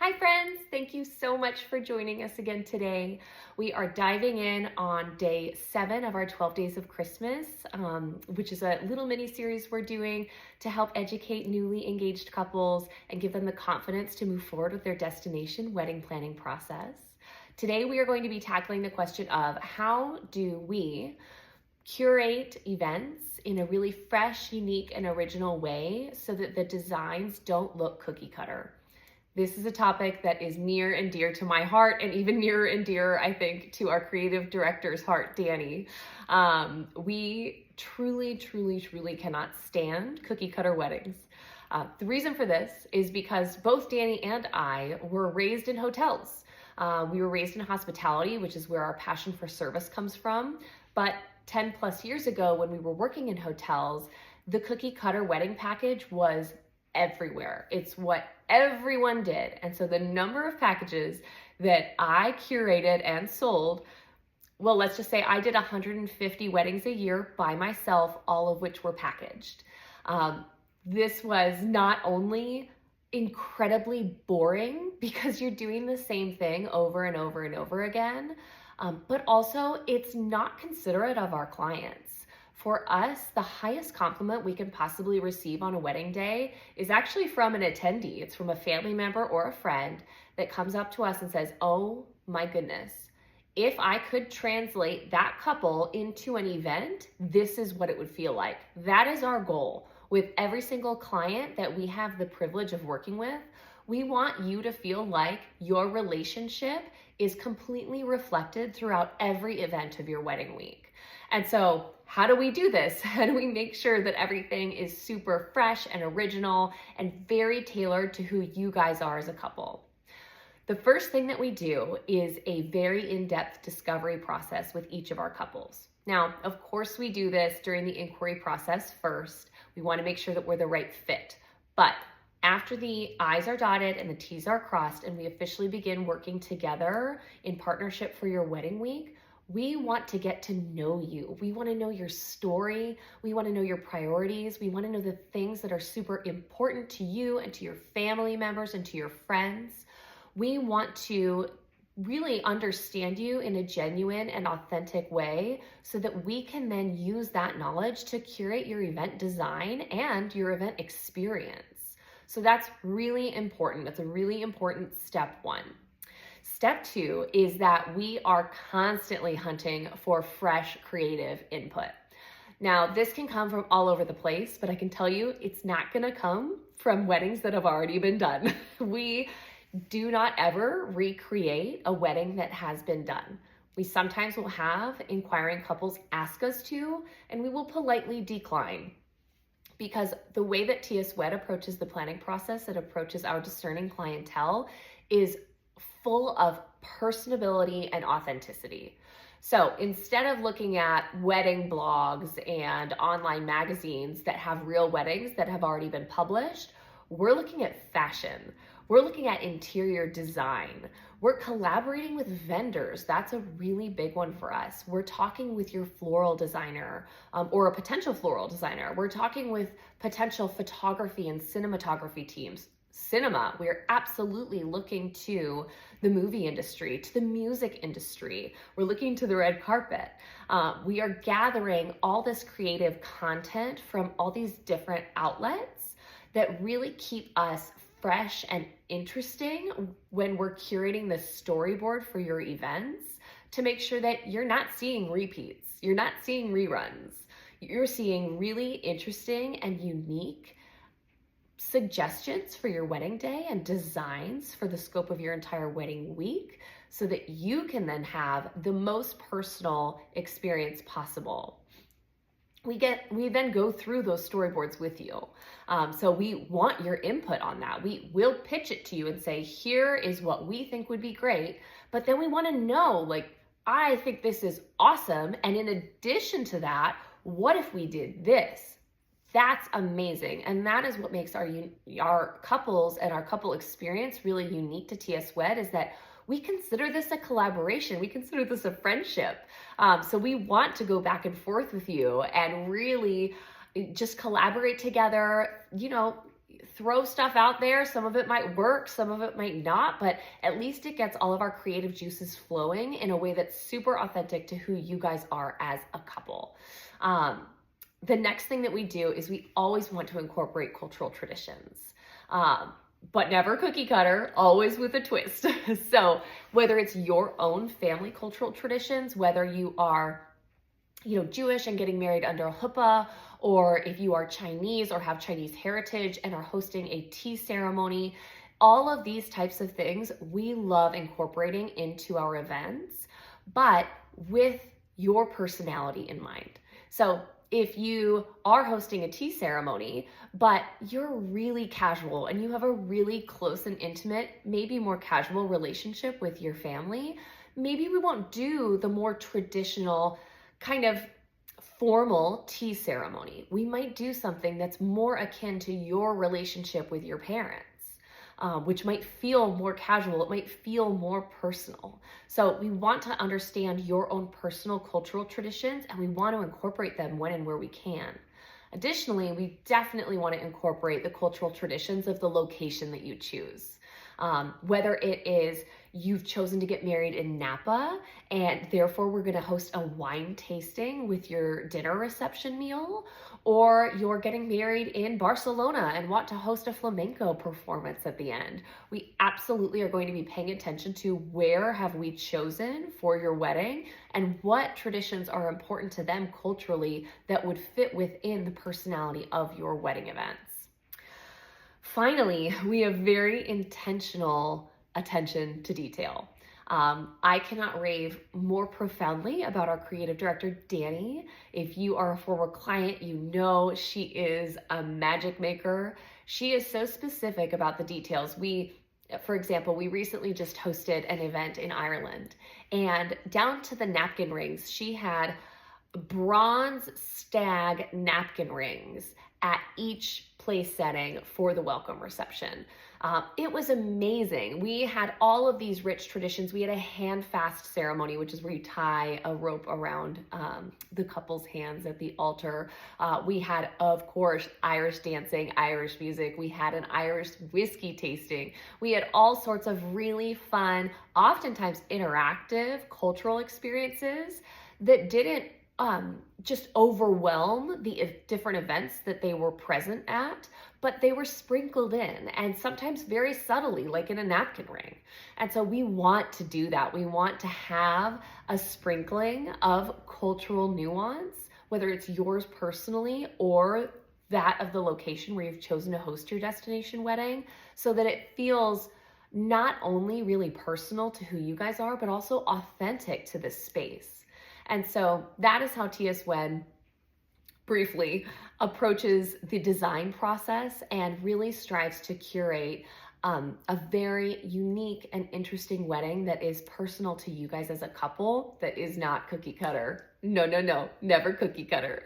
Hi friends, thank you so much for joining us again today. We are diving in on day 7 of our 12 Days of Christmas, which is a little mini series we're doing to help educate newly engaged couples and give them the confidence to move forward with their destination wedding planning process. Today we are going to be tackling the question of how do we curate events in a really fresh, unique, and original way so that the designs don't look cookie cutter. This is a topic that is near and dear to my heart, and even nearer and dearer, I think, to our creative director's heart, Danny. We truly cannot stand cookie cutter weddings. The reason for this is because both Danny and I were raised in hotels. We were raised in hospitality, which is where our passion for service comes from. But 10 plus years ago, when we were working in hotels, the cookie cutter wedding package was everywhere. It's what everyone did. And so the number of packages that I curated and sold, well, let's just say I did 150 weddings a year by myself, all of which were packaged. This was not only incredibly boring because you're doing the same thing over and over and over again, but also it's not considerate of our clients. For us, the highest compliment we can possibly receive on a wedding day is actually from an attendee. It's from a family member or a friend that comes up to us and says, "Oh my goodness, if I could translate that couple into an event, this is what it would feel like." That is our goal. With every single client that we have the privilege of working with, we want you to feel like your relationship is completely reflected throughout every event of your wedding week. And so how do we do this? How do we make sure that everything is super fresh and original and very tailored to who you guys are as a couple? The first thing that we do is a very in-depth discovery process with each of our couples. Now, of course, we do this during the inquiry process first. We want to make sure that we're the right fit. But after the I's are dotted and the T's are crossed and we officially begin working together in partnership for your wedding week, we want to get to know you. We want to know your story. We want to know your priorities. We want to know the things that are super important to you and to your family members and to your friends. We want to really understand you in a genuine and authentic way so that we can then use that knowledge to curate your event design and your event experience. So that's really important. That's a really important step 1. Step 2 is that we are constantly hunting for fresh creative input. Now, this can come from all over the place, but I can tell you it's not going to come from weddings that have already been done. We do not ever recreate a wedding that has been done. We sometimes will have inquiring couples ask us to, and we will politely decline. Because the way that TSWED approaches the planning process, it approaches our discerning clientele, is full of personability and authenticity. So instead of looking at wedding blogs and online magazines that have real weddings that have already been published, we're looking at fashion. We're looking at interior design. We're collaborating with vendors. That's a really big one for us. We're talking with your floral designer or a potential floral designer. We're talking with potential photography and cinematography teams. Cinema, we're absolutely looking to the movie industry, to the music industry. We're looking to the red carpet. We are gathering all this creative content from all these different outlets that really keep us fresh and interesting when we're curating the storyboard for your events to make sure that you're not seeing repeats, you're not seeing reruns, you're seeing really interesting and unique suggestions for your wedding day and designs for the scope of your entire wedding week so that you can then have the most personal experience possible. We then go through those storyboards with you. So we want your input on that. We will pitch it to you and say, here is what we think would be great. But then we want to know, like, I think this is awesome. And in addition to that, what if we did this? That's amazing. And that is what makes our couples and our couple experience really unique to TSWED, is that we consider this a collaboration. We consider this a friendship. So we want to go back and forth with you and really just collaborate together, throw stuff out there. Some of it might work, some of it might not, but at least it gets all of our creative juices flowing in a way that's super authentic to who you guys are as a couple. The next thing that we do is we always want to incorporate cultural traditions. But never cookie cutter, always with a twist. So whether it's your own family cultural traditions, whether you are, Jewish and getting married under a huppah, or if you are Chinese or have Chinese heritage and are hosting a tea ceremony, all of these types of things we love incorporating into our events, but with your personality in mind. So if you are hosting a tea ceremony, but you're really casual and you have a really close and intimate, maybe more casual relationship with your family, maybe we won't do the more traditional kind of formal tea ceremony. We might do something that's more akin to your relationship with your parents. Which might feel more casual, it might feel more personal. So we want to understand your own personal cultural traditions, and we want to incorporate them when and where we can. Additionally, we definitely want to incorporate the cultural traditions of the location that you choose. Whether it is you've chosen to get married in Napa, and therefore we're going to host a wine tasting with your dinner reception meal, or you're getting married in Barcelona and want to host a flamenco performance at the end. We absolutely are going to be paying attention to where have we chosen for your wedding and what traditions are important to them culturally that would fit within the personality of your wedding events. Finally, we have very intentional attention to detail. I cannot rave more profoundly about our creative director, Dani. If you are a former client, you know she is a magic maker. She is so specific about the details. For example, we recently just hosted an event in Ireland, and down to the napkin rings, she had bronze Stag napkin rings at each place setting for the welcome reception. It was amazing. We had all of these rich traditions. We had a hand-fast ceremony, which is where you tie a rope around the couple's hands at the altar. We had, of course, Irish dancing, Irish music. We had an Irish whiskey tasting. We had all sorts of really fun, oftentimes interactive cultural experiences that didn't just overwhelm the different events that they were present at, but they were sprinkled in, and sometimes very subtly, like in a napkin ring. And so we want to do that. We want to have a sprinkling of cultural nuance, whether it's yours personally or that of the location where you've chosen to host your destination wedding, so that it feels not only really personal to who you guys are, but also authentic to this space. And so that is how TSWED briefly approaches the design process and really strives to curate a very unique and interesting wedding that is personal to you guys as a couple, that is not cookie cutter. No, never cookie cutter.